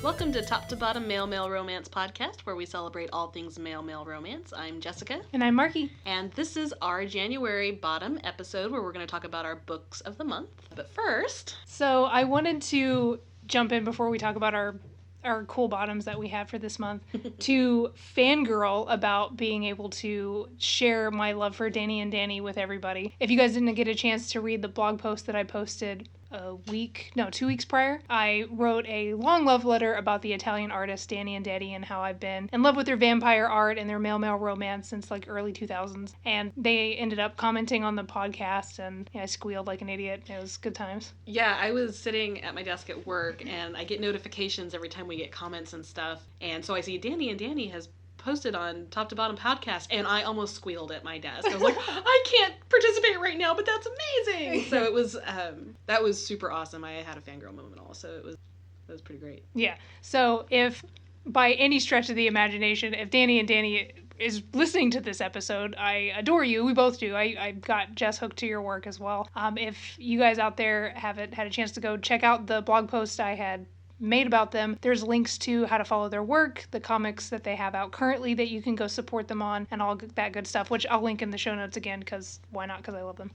Welcome to Top to Bottom Male Romance Podcast, where we celebrate all things male romance. I'm Jessica. And I'm Markie. And this is our January bottom episode where we're going to talk about our books of the month. But first... So I wanted to jump in before we talk about our cool bottoms that we had for this month to fangirl about being able to share my love for Dany and Dany with everybody. If you guys didn't get a chance to read the blog post that I posted 2 weeks prior, I wrote a long love letter about the Italian artists Dany and Dany and how I've been in love with their vampire art and their male romance since like early 2000s. And they ended up commenting on the podcast, and I squealed like an idiot. It was good times. Yeah, I was sitting at my desk at work, and I get notifications every time we get comments and stuff. And so I see Dany and Dany has posted on Top to Bottom Podcast, and I almost squealed at my desk. I was like, I can't participate right now, but that's amazing. So it was that was super awesome. I had a fangirl moment also. It was pretty great. Yeah. So if by any stretch of the imagination, if Dany and Dany is listening to this episode, I adore you. We both do. I got Jess hooked to your work as well. If you guys out there haven't had a chance to go check out the blog post I had made about them, there's links to how to follow their work, the comics that they have out currently that you can go support them on, and all that good stuff, which I'll link in the show notes again, because why not? Because I love them.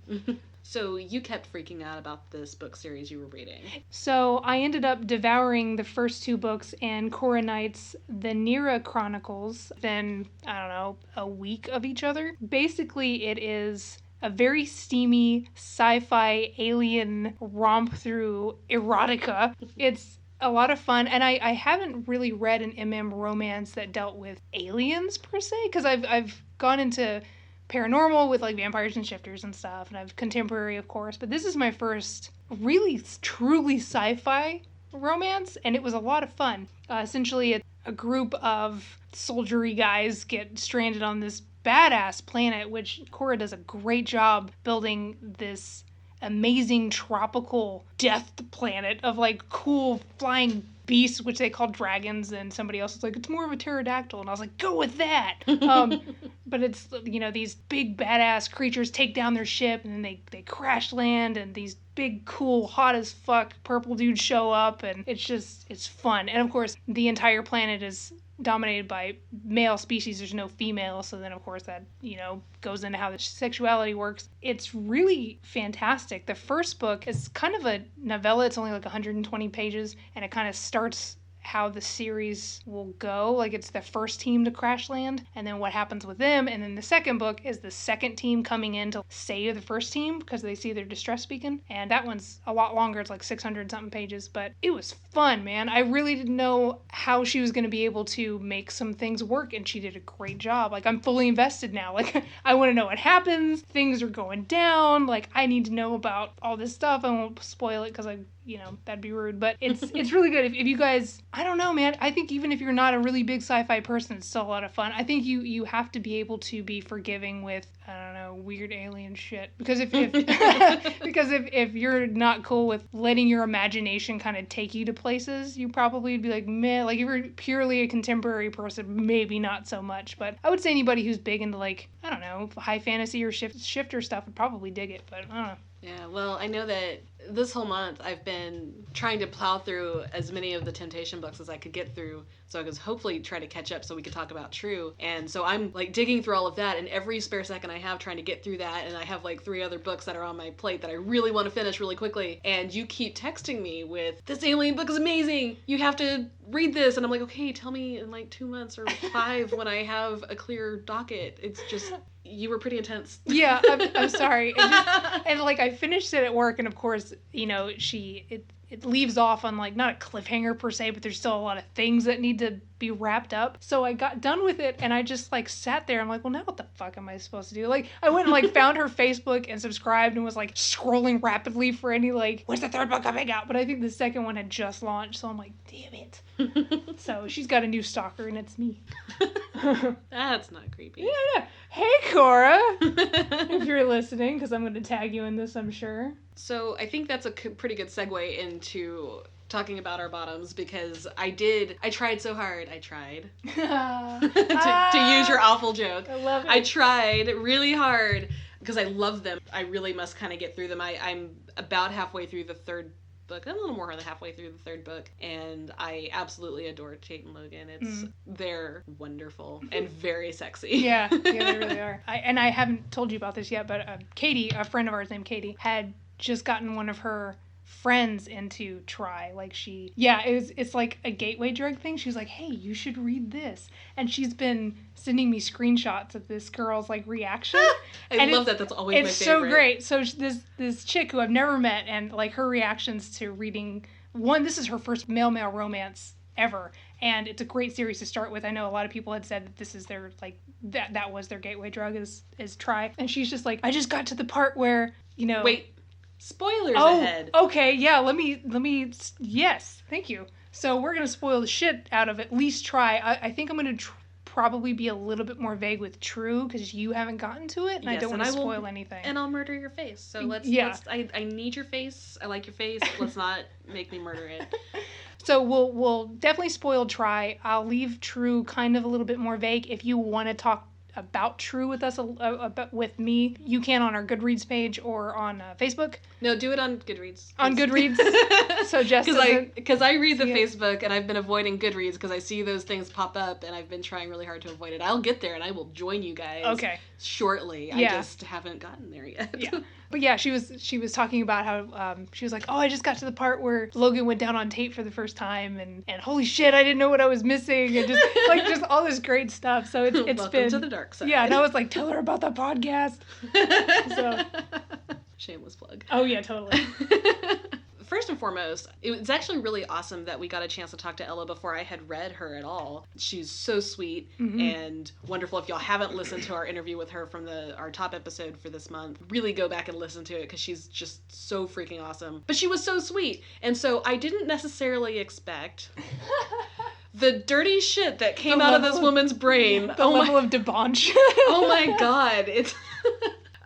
So you kept freaking out about this book series you were reading. So I ended up devouring the first 2 books in Cora Knight's The Nera Chronicles within, a week of each other. Basically, it is a very steamy sci-fi alien romp through erotica. It's a lot of fun, and I haven't really read an MM romance that dealt with aliens per se, because I've gone into paranormal with like vampires and shifters and stuff, and I've contemporary, of course, but this is my first really truly sci-fi romance, and it was a lot of fun. Essentially, a group of soldiery guys get stranded on this badass planet, which Cora does a great job building this amazing tropical death planet of like cool flying beasts, which they call dragons, and somebody else is like, it's more of a pterodactyl, and I was like, go with that. But it's, these big badass creatures take down their ship, and then they crash land, and these big cool hot as fuck purple dudes show up, and it's fun. And of course the entire planet is dominated by male species. There's no female, so then of course that goes into how the sexuality works. It's really fantastic. The first book is kind of a novella. It's only like 120 pages, and it kind of starts how the series will go. Like, it's the first team to crash land, and then what happens with them. And then the second book is the second team coming in to save the first team because they see their distress beacon. And that one's a lot longer. It's like 600 something pages, but it was fun, man. I really didn't know how she was going to be able to make some things work, and she did a great job. Like, I'm fully invested now. Like, I want to know what happens. Things are going down. Like, I need to know about all this stuff. I won't spoil it because that'd be rude, but it's really good. If you guys, I don't know, man, I think even if you're not a really big sci-fi person, it's still a lot of fun. I think you have to be able to be forgiving with, weird alien shit, because if if you're not cool with letting your imagination kind of take you to places, you probably would be like, meh. Like, if you're purely a contemporary person, maybe not so much, but I would say anybody who's big into, like, high fantasy or shifter stuff would probably dig it, but I don't know. Yeah, well, I know that this whole month I've been trying to plow through as many of the Temptation books as I could get through, so I could hopefully try to catch up so we could talk about True. And so I'm like digging through all of that, and every spare second I have trying to get through that, and I have like 3 other books that are on my plate that I really want to finish really quickly. And you keep texting me with, this alien book is amazing, you have to read this. And I'm like, okay, tell me in like 2 months or 5 when I have a clear docket. It's just, you were pretty intense. Yeah, I'm sorry. And like, I finished it at work, and of course, it leaves off on like, not a cliffhanger per se, but there's still a lot of things that need to be wrapped up. So I got done with it, and I just like sat there. I'm like, well, now what the fuck am I supposed to do? Like, I went and like found her Facebook and subscribed and was like scrolling rapidly for any like, when's the 3rd book coming out? But I think the second one had just launched, so I'm like, damn it. So she's got a new stalker, and it's me. That's not creepy. Yeah. Hey, Cora, if you're listening, because I'm going to tag you in this, I'm sure. So I think that's a pretty good segue into talking about our bottoms, because I tried so hard. I tried. to use your awful joke. I love it. I tried really hard because I love them. I really must kind of get through them. I'm about halfway through the 3rd book. I'm a little more than halfway through the third book, and I absolutely adore Tate and Logan. They're wonderful and very sexy. Yeah, they really are. I haven't told you about this yet, but Katie, a friend of ours named Katie, had just gotten one of her friends into Try. Like it's like a gateway drug thing. She was like, hey, you should read this. And she's been sending me screenshots of this girl's like reaction. I love that. That's always my favorite. It's so great. So this chick who I've never met, and like her reactions to reading this is her first male romance ever, and it's a great series to start with. I know a lot of people had said that this is their like that was their gateway drug is Try, and she's just like, I just got to the part where wait, spoilers ahead. Okay, yeah, let me yes, thank you. So we're gonna spoil the shit out of at least Try. I think I'm gonna probably be a little bit more vague with True because you haven't gotten to it, and I don't want to spoil anything. And I'll murder your face. So let's I need your face. I like your face. Let's not make me murder it. So we'll definitely spoil Try. I'll leave True kind of a little bit more vague. If you want to talk about True with us, with me, you can on our Goodreads page or on Facebook. No, do it on Goodreads. On Goodreads. So Jess because I read the Facebook and I've been avoiding Goodreads because I see those things pop up and I've been trying really hard to avoid it. I'll get there and I will join you guys shortly. I just haven't gotten there yet. Yeah. But yeah, she was talking about how she was like, oh, I just got to the part where Logan went down on Tate for the first time, and holy shit, I didn't know what I was missing, and just all this great stuff. So it's Welcome been to the dark side. Yeah, and I was like, tell her about the podcast. So shameless plug. Oh yeah, totally. First and foremost, it was actually really awesome that we got a chance to talk to Ella before I had read her at all. She's so sweet and wonderful. If y'all haven't listened to our interview with her from our top episode for this month, really go back and listen to it because she's just so freaking awesome. But she was so sweet. And so I didn't necessarily expect the dirty shit that came out of this woman's brain. The level of debauch. Oh my God. It's...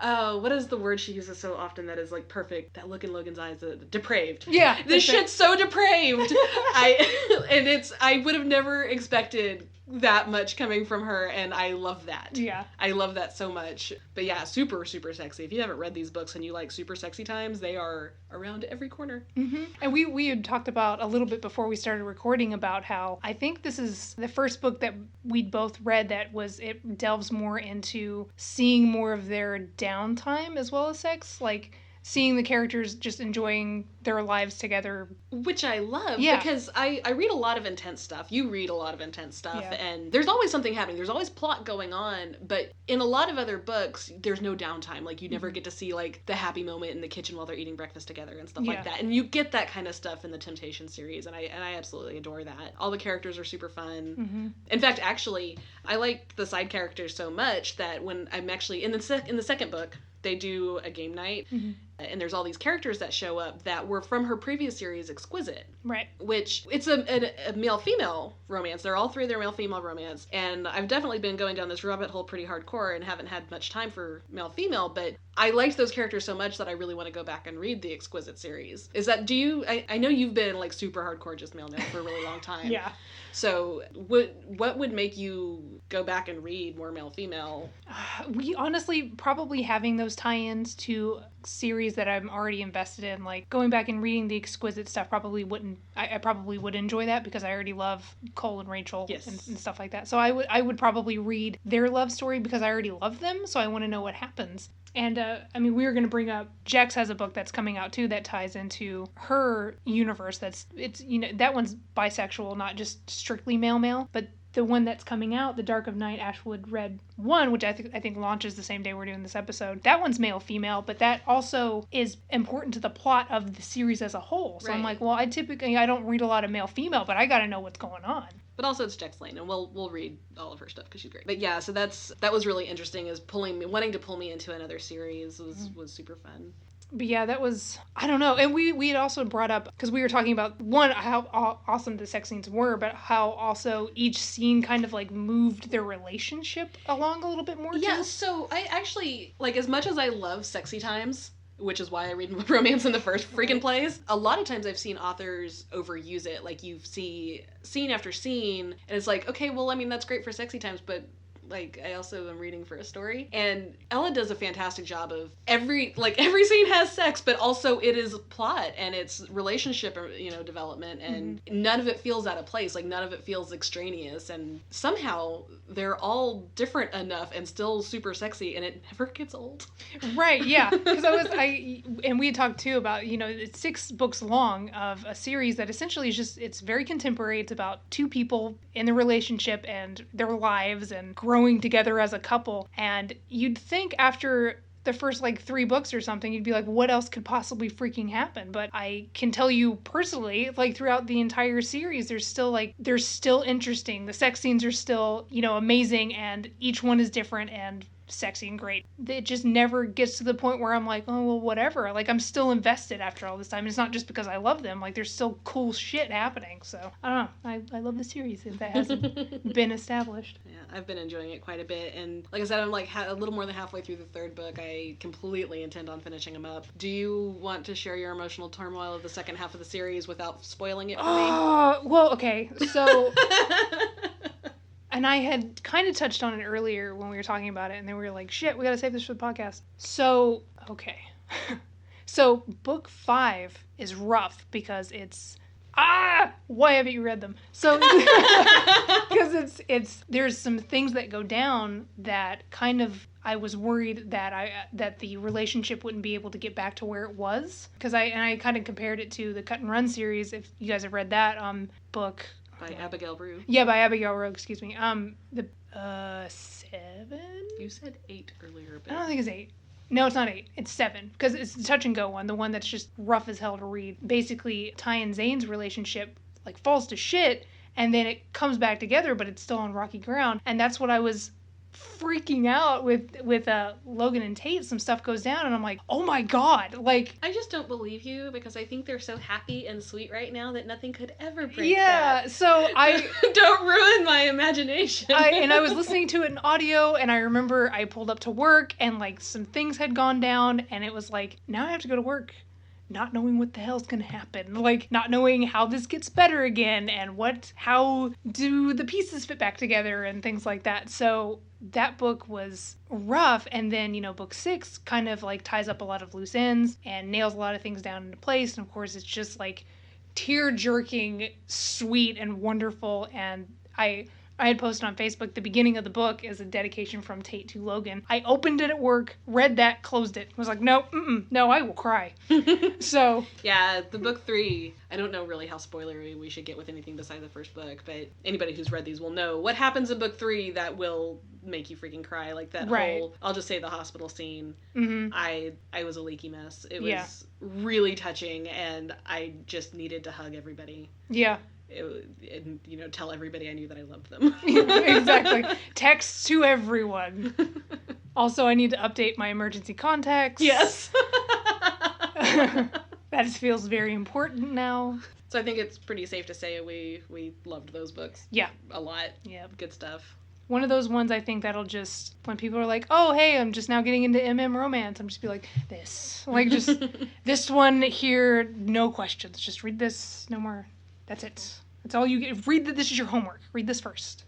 what is the word she uses so often that is like perfect? That look in Logan's eyes, depraved. Yeah. This shit's so depraved. I would have never expected that much coming from her, and I love that. Yeah. I love that so much. But yeah, super, super sexy. If you haven't read these books and you like super sexy times, they are around every corner. Mm-hmm. And we had talked about a little bit before we started recording about how I think this is the first book that we'd both read it delves more into seeing more of their downtime as well as sex, like seeing the characters just enjoying their lives together. Which I love, because I read a lot of intense stuff. You read a lot of intense stuff, and there's always something happening. There's always plot going on, but in a lot of other books, there's no downtime. Like, you never get to see, like, the happy moment in the kitchen while they're eating breakfast together and stuff like that. And you get that kind of stuff in the Temptation series, and I absolutely adore that. All the characters are super fun. Mm-hmm. In fact, actually, I like the side characters so much that when I'm actually, in the second book, they do a game night, and there's all these characters that show up that were from her previous series, Exquisite. Right. Which, it's a male-female romance. They're all three, they're male-female romance. And I've definitely been going down this rabbit hole pretty hardcore and haven't had much time for male-female, but I liked those characters so much that I really want to go back and read the Exquisite series. Is that, I know you've been, like, super hardcore just male for a really long time. Yeah. So, what would make you go back and read more male-female? We honestly, probably having those tie-ins to series that I'm already invested in, like going back and reading the Exquisite stuff probably wouldn't, I probably would enjoy that because I already love Cole and Rachel and stuff like that. So I would probably read their love story because I already love them, so I want to know what happens. And, I mean, we were going to bring up, Jax has a book that's coming out, too, that ties into her universe. That one's bisexual, not just strictly male, but the one that's coming out, The Dark of Night, Ashwood Red 1, which I think launches the same day we're doing this episode, that one's male-female, but that also is important to the plot of the series as a whole. So I'm like, well, I don't read a lot of male-female, but I gotta know what's going on. But also it's Jax Lane, and we'll read all of her stuff because she's great. But yeah, so that was really interesting, is wanting to pull me into another series was super fun. But yeah, that was, I don't know. And we had also brought up, because we were talking about, one, how awesome the sex scenes were, but how also each scene kind of like moved their relationship along a little bit more. Yeah, so I actually, like, as much as I love sexy times, which is why I read romance in the first freaking place, a lot of times I've seen authors overuse it. Like, you see scene after scene, and it's like, okay, well, I mean, that's great for sexy times, but like, I also am reading for a story, and Ella does a fantastic job of every scene has sex, but also it is plot, and it's relationship, development, and none of it feels out of place, like, none of it feels extraneous, and somehow they're all different enough and still super sexy, and it never gets old. Right, yeah. Because and we had talked too about, it's 6 books long of a series that essentially is just, it's very contemporary. It's about 2 people in the relationship and their lives and growing together as a couple. And you'd think after the first 3 books or something, you'd be like, what else could possibly freaking happen? But I can tell you personally, throughout the entire series, they're still interesting. The sex scenes are still, amazing, and each one is different and sexy and great. It just never gets to the point where I'm like, oh, well, whatever. I'm still invested after all this time. It's not just because I love them. There's still cool shit happening. So, I don't know. I love the series if that hasn't been established. Yeah, I've been enjoying it quite a bit. And like I said, I'm a little more than halfway through the 3rd book. I completely intend on finishing them up. Do you want to share your emotional turmoil of the second half of the series without spoiling it for me? Well, okay. So... And I had kind of touched on it earlier when we were talking about it, and then we were like, shit, we gotta save this for the podcast. So, okay. So, book 5 is rough because it's... Why haven't you read them? So, because there's some things that go down that kind of... I was worried that the relationship wouldn't be able to get back to where it was. Because I kind of compared it to the Cut and Run series, if you guys have read that book... By Abigail Rue. Yeah, by Abigail Rue, excuse me. 7? You said 8 earlier, but... I don't think it's 8. No, it's not 8. It's 7. Because it's the touch and go one, the one that's just rough as hell to read. Basically, Ty and Zane's relationship, falls to shit, and then it comes back together, but it's still on rocky ground. And that's what I was freaking out with Logan and Tate. Some stuff goes down, and I'm like, oh my god, I just don't believe you, because I think they're so happy and sweet right now that nothing could ever break that. So I don't ruin my imagination. I was listening to it in audio, and I remember I pulled up to work, and some things had gone down, and it was now I have to go to work not knowing what the hell's gonna happen, not knowing how this gets better again, and how do the pieces fit back together, and things like that. So that book was rough, and then, book 6 kind of ties up a lot of loose ends and nails a lot of things down into place, and of course it's just tear-jerking, sweet, and wonderful. And I had posted on Facebook the beginning of the book as a dedication from Tate to Logan. I opened it at work, read that, closed it. Was like, no, I will cry. So... Yeah, the book 3, I don't know really how spoilery we should get with anything besides the first book, but anybody who's read these will know what happens in book 3 that will make you freaking cry. That whole, I'll just say the hospital scene. Mm-hmm. I was a leaky mess. It was really touching, and I just needed to hug everybody. Yeah. And tell everybody I knew that I loved them. Exactly. Text to everyone. Also, I need to update my emergency contacts. Yes. That feels very important now. So I think it's pretty safe to say we loved those books. Yeah. A lot. Yeah. Good stuff. One of those ones I think that'll just, when people are like, oh, hey, I'm just now getting into MM romance, I'm just be like, this. Just, this one here, no questions. Just read this, no more. That's it. That's all you get. This is your homework. Read this first.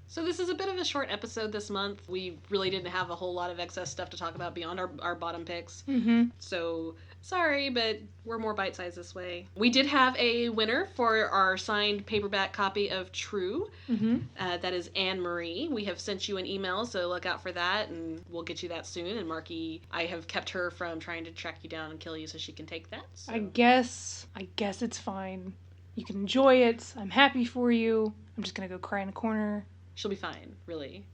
So this is a bit of a short episode this month. We really didn't have a whole lot of excess stuff to talk about beyond our bottom picks. Mm-hmm. So sorry, but we're more bite-sized this way. We did have a winner for our signed paperback copy of True. Mm-hmm. That is Anne Marie. We have sent you an email, so look out for that, and we'll get you that soon. And Markie, I have kept her from trying to track you down and kill you so she can take that. So. I guess it's fine. You can enjoy it. I'm happy for you. I'm just gonna go cry in a corner. She'll be fine, really.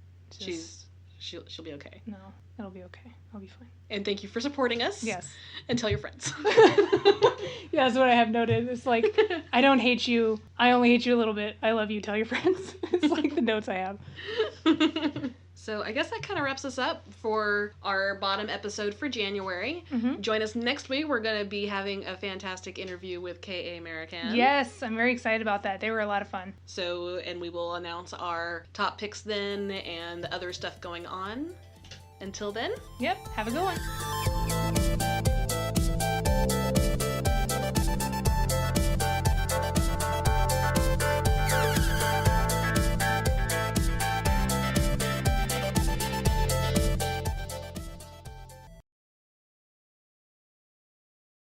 She'll be okay. No, it'll be okay. I'll be fine. And thank you for supporting us. Yes. And tell your friends. Yeah, that's what I have noted. It's I don't hate you. I only hate you a little bit. I love you. Tell your friends. It's the notes I have. So I guess that kind of wraps us up for our bottom episode for January. Mm-hmm. Join us next week. We're going to be having a fantastic interview with K.A. American. Yes, I'm very excited about that. They were a lot of fun. So, and we will announce our top picks then and other stuff going on. Until then. Yep, have a good one.